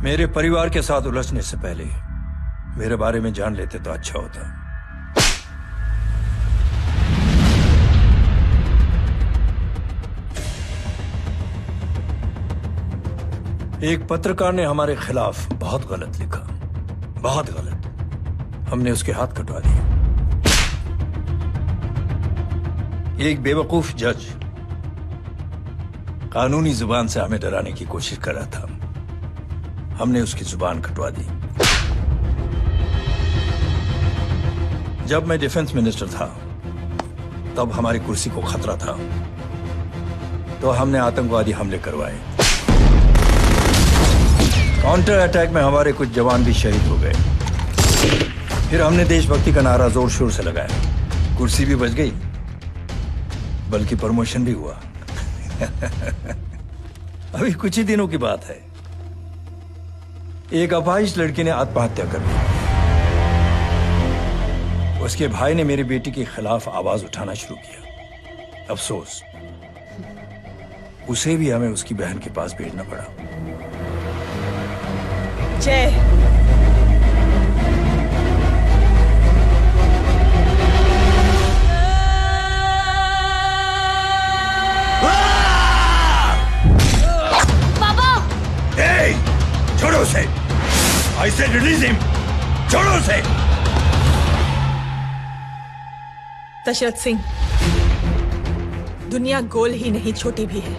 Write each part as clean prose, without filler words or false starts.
मेरे परिवार के साथ उलझने से पहले मेरे बारे में जान लेते तो अच्छा होता। एक पत्रकार ने हमारे खिलाफ बहुत गलत लिखा, बहुत गलत। हमने उसके हाथ कटवा दिए। एक बेवकूफ जज कानूनी जुबान से हमें डराने की कोशिश कर रहा था। हमने उसकी जुबान कटवा दी। जब मैं डिफेंस मिनिस्टर था तब हमारी कुर्सी को खतरा था, तो हमने आतंकवादी हमले करवाए। काउंटर अटैक में हमारे कुछ जवान भी शहीद हो गए। फिर हमने देशभक्ति का नारा जोर शोर से लगाया। कुर्सी भी बच गई, बल्कि प्रमोशन भी हुआ। अभी कुछ ही दिनों की बात है, एक अपाहिज लड़की ने आत्महत्या कर ली। उसके भाई ने मेरी बेटी के खिलाफ आवाज उठाना शुरू किया। अफसोस, उसे भी हमें उसकी बहन के पास भेजना पड़ा। जय, पापा! छोड़ो उसे! I said release him! छोड़ो उसे! दशरथ सिंह, दुनिया गोल ही नहीं छोटी भी है।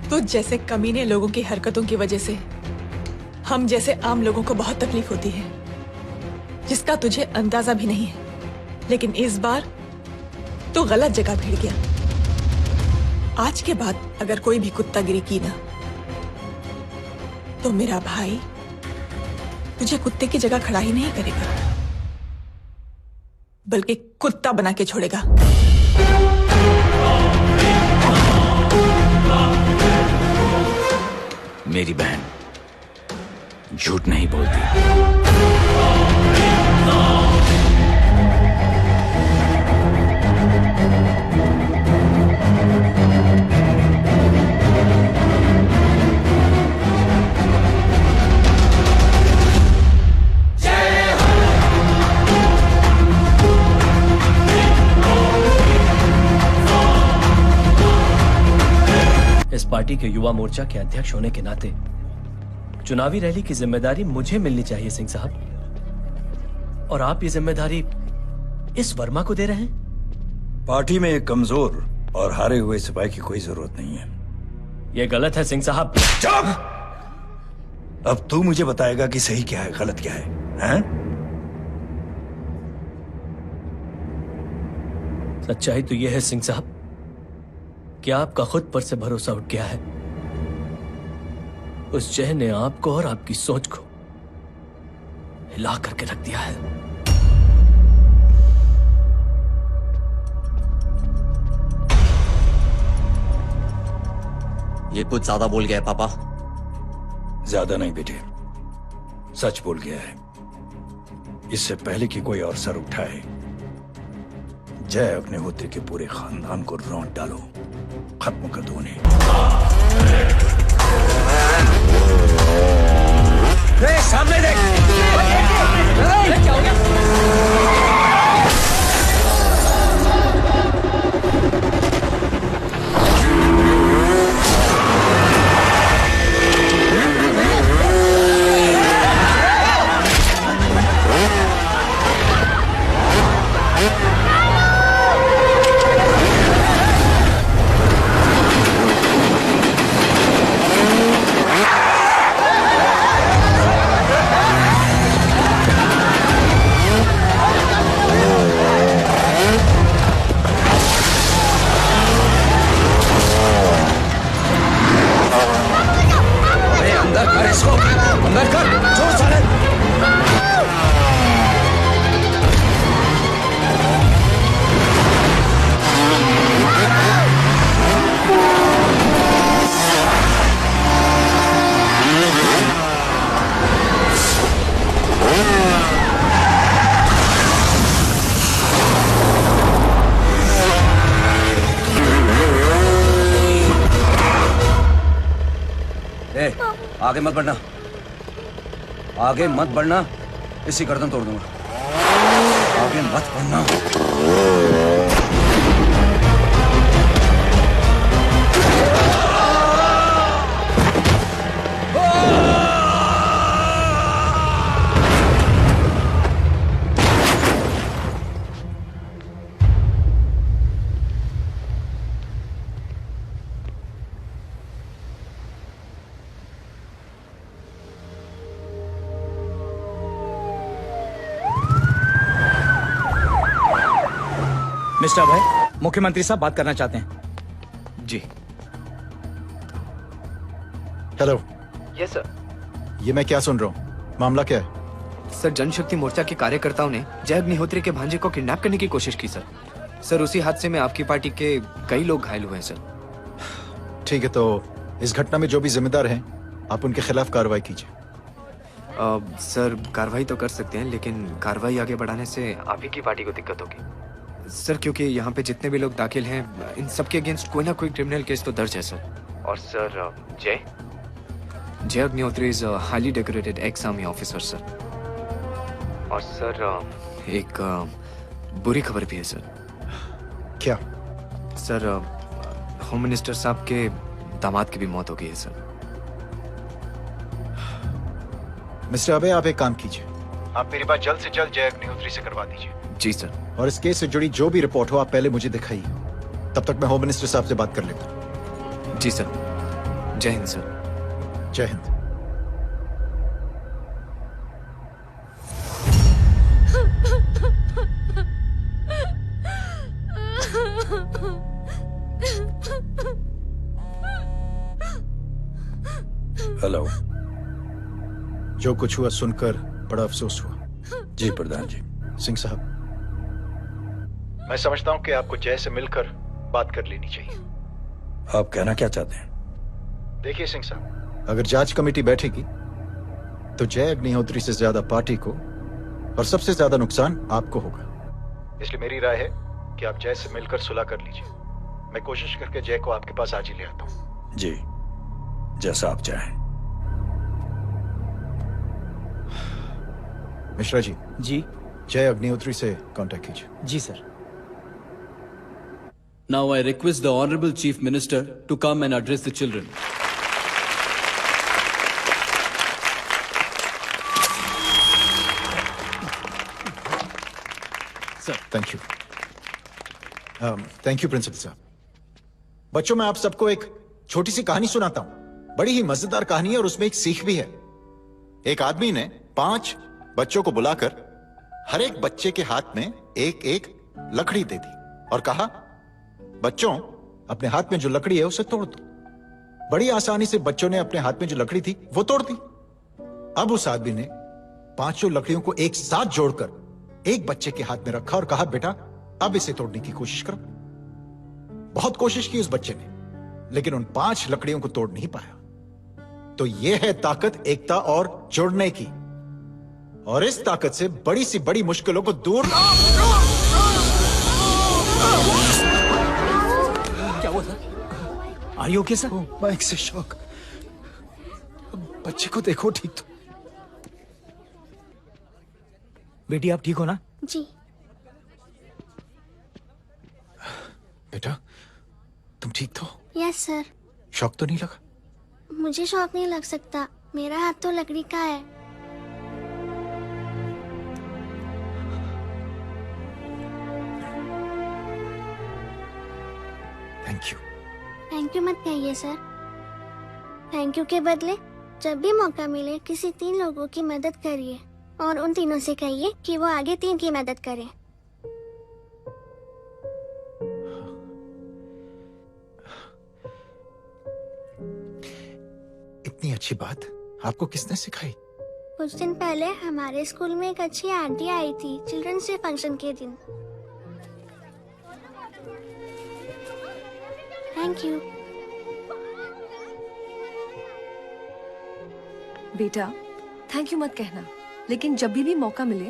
तुझ जैसे कमीने लोगों की हरकतों की वजह से हम जैसे आम लोगों को बहुत तकलीफ होती है, जिसका तुझे अंदाजा भी नहीं है। लेकिन इस बार तू गलत जगह भिड़ गया। आज के बाद अगर कोई भी कुत्तागिरी की ना, तो मेरा भाई तुझे कुत्ते की जगह खड़ा ही नहीं करेगा, बल्कि कुत्ता बना के छोड़ेगा। मेरी बहन झूठ नहीं बोलती। इस पार्टी के युवा मोर्चा के अध्यक्ष होने के नाते चुनावी रैली की जिम्मेदारी मुझे मिलनी चाहिए सिंह साहब, और आप ये जिम्मेदारी इस वर्मा को दे रहे हैं। पार्टी में एक कमजोर और हारे हुए सिपाही की कोई जरूरत नहीं है। ये गलत है सिंह साहब। चुप! अब तू मुझे बताएगा कि सही क्या है, गलत क्या है, हैं? सच्चाई तो यह है सिंह साहब कि आपका खुद पर से भरोसा उठ गया है। उस जय ने आपको और आपकी सोच को हिला करके रख दिया है। ये कुछ ज्यादा बोल गया है पापा। ज्यादा नहीं बेटे, सच बोल गया है। इससे पहले कि कोई और सर उठाए, जय अग्निहोत्री के पूरे खानदान को रौंद डालो, खत्म कर दो उन्हें। सामने देख! क्या हो गया? आगे मत बढ़ना, आगे मत बढ़ना, इसी गर्दन तोड़ दूंगा। आगे मत बढ़ना। मिस्टर अभय, मुख्यमंत्री साहब बात करना चाहते हैं। जी। हेलो। Yes sir. ये मैं क्या सुन रहा हूँ? मामला क्या है? सर, जनशक्ति मोर्चा के कार्यकर्ताओं ने जय अग्निहोत्री के भांजे को किडनैप करने की कोशिश की सर। सर, उसी हादसे में आपकी पार्टी के कई लोग घायल हुए हैं सर। ठीक है, तो इस घटना में जो भी जिम्मेदार हैं, आप उनके खिलाफ कार्रवाई कीजिए। सर, कार्रवाई तो कर सकते हैं, लेकिन कार्रवाई आगे बढ़ाने से आप ही की पार्टी को दिक्कत होगी सर, क्योंकि यहाँ पे जितने भी लोग दाखिल हैं, इन सबके अगेंस्ट कोई ना कोई क्रिमिनल केस तो दर्ज है सर। और सर, जय Agnihotri is highly decorated ex army officer sir. और सर, एक बुरी खबर भी है सर। क्या? सर, होम मिनिस्टर साहब के दामाद की भी मौत हो गई है सर। मिस्टर अबे, आप एक काम कीजिए, आप मेरी बात जल्द से जल्द जय अग्निहोत्री से करवा दीजिए। जी सर। और इस केस से जुड़ी जो भी रिपोर्ट हो, आप पहले मुझे दिखाइए। तब तक मैं होम मिनिस्टर साहब से बात कर लेता हूँ। जी सर। जय हिंद सर। जय हिंद। हेलो। जो कुछ हुआ सुनकर बड़ा अफसोस हुआ। जी प्रधान जी। सिंह साहब, मैं समझता हूं कि आपको जय से मिलकर बात कर लेनी चाहिए। आप कहना क्या चाहते हैं? देखिए सिंह साहब, अगर जांच कमेटी बैठेगी तो जय अग्निहोत्री से ज्यादा पार्टी को और सबसे ज्यादा नुकसान आपको होगा। इसलिए मेरी राय है कि आप जय से मिलकर सुलह कर लीजिए। मैं कोशिश करके जय को आपके पास आज ही ले आता हूं। जी, जैसा आप चाहें। मिश्रा जी। जी। जय अग्निहोत्री से कांटेक्ट कीजिए। जी sir. Now I request the Honorable Chief Minister to come and address the children. Sir, thank you. Thank you, principal साहब। बच्चों, मैं आप सबको एक छोटी सी कहानी सुनाता हूं। बड़ी ही मजेदार कहानी है और उसमें एक सीख भी है। एक आदमी ने 5 बच्चों को बुलाकर हर एक बच्चे के हाथ में एक एक लकड़ी दे दी और कहा, बच्चों, अपने हाथ में जो लकड़ी है उसे तोड़ दो। बड़ी आसानी से बच्चों ने अपने हाथ में जो लकड़ी थी वो तोड़ दी। अब उस आदमी ने 5 लकड़ियों को एक साथ जोड़कर एक बच्चे के हाथ में रखा और कहा, बेटा, अब इसे तोड़ने की कोशिश करो। बहुत कोशिश की उस बच्चे ने, लेकिन उन 5 लकड़ियों को तोड़ नहीं पाया। तो यह है ताकत एकता और जुड़ने की। और इस ताकत से बड़ी सी बड़ी मुश्किलों को दूर। क्या हुआ sir? Are you okay sir? Mike से शॉक। बच्चे को देखो ठीक तो। बेटी, आप ठीक हो ना? जी। बेटा, तुम ठीक तो? Yes sir. शॉक तो नहीं लगा? मुझे शौक नहीं लग सकता, मेरा हाथ तो लकड़ी का है। Thank you. थैंक यू मत कहिए सर। थैंक यू के बदले जब भी मौका मिले किसी 3 लोगों की मदद करिए और उन तीनों से कहिए कि वो आगे 3 की मदद करें। इतनी अच्छी बात आपको किसने सिखाई? कुछ दिन पहले हमारे स्कूल में एक अच्छी आंटी आई थी चिल्ड्रंस डे फंक्शन के दिन। Thank you. बेटा, थैंक यू मत कहना, लेकिन जब भी मौका मिले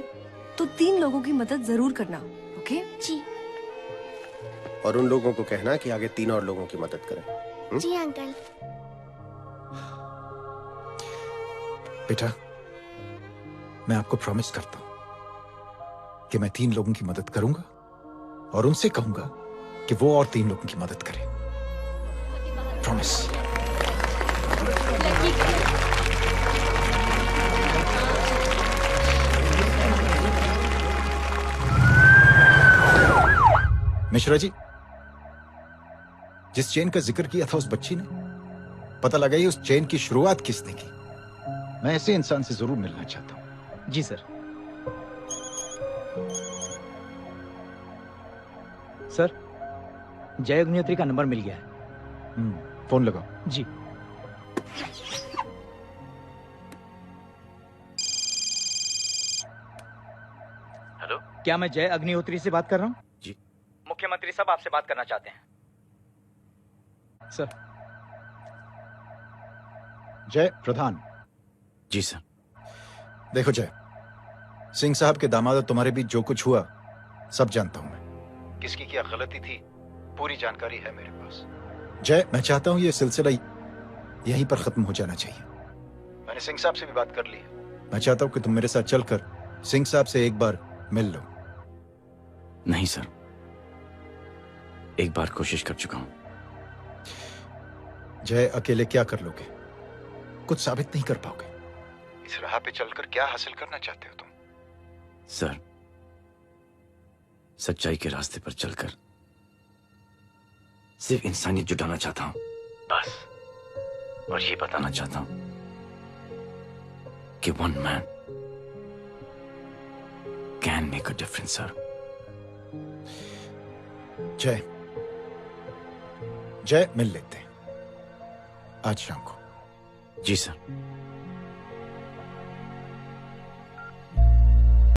तो 3 लोगों की मदद जरूर करना, ओके? जी। और उन लोगों को कहना कि आगे 3 और लोगों की मदद करें। जी अंकल। बेटा, मैं आपको प्रॉमिस करता हूं कि मैं 3 लोगों की मदद करूंगा और उनसे कहूंगा कि वो और 3 लोगों की मदद करें। प्रॉमिस। मिश्रा जी, जिस चेन का जिक्र किया था उस बच्ची ने, पता लगा उस चेन की शुरुआत किसने की। मैं ऐसे इंसान से जरूर मिलना चाहता हूं। जी सर। सर, जय अग्निहोत्री का नंबर मिल गया है। फोन लगाओ। जी। हेलो, क्या मैं जय अग्निहोत्री से बात कर रहा हूँ? जी। मुख्यमंत्री साहब आपसे बात करना चाहते हैं। सर। जय प्रधान। जी सर। देखो जय, सिंह साहब के दामाद और तुम्हारे बीच जो कुछ हुआ सब जानता हूं मैं। किसकी क्या गलती थी पूरी जानकारी है मेरे पास। जय, मैं चाहता हूं ये सिलसिला यहीं पर खत्म हो जाना चाहिए। मैंने सिंह साहब से भी बात कर ली है। मैं चाहता हूं कि तुम मेरे साथ चलकर सिंह साहब से एक बार मिल लो। नहीं सर, एक बार कोशिश कर चुका हूं। जय, अकेले क्या कर लोगे? कुछ साबित नहीं कर पाओगे। इस राह पे चलकर क्या हासिल करना चाहते हो तुम? सर, सच्चाई के रास्ते पर चलकर सिर्फ इंसानियत जुटाना चाहता हूं, बस। और ये बताना चाहता हूं कि one man can make a difference sir. जय, जय, मिल लेते हैं आज शाम को। जी सर।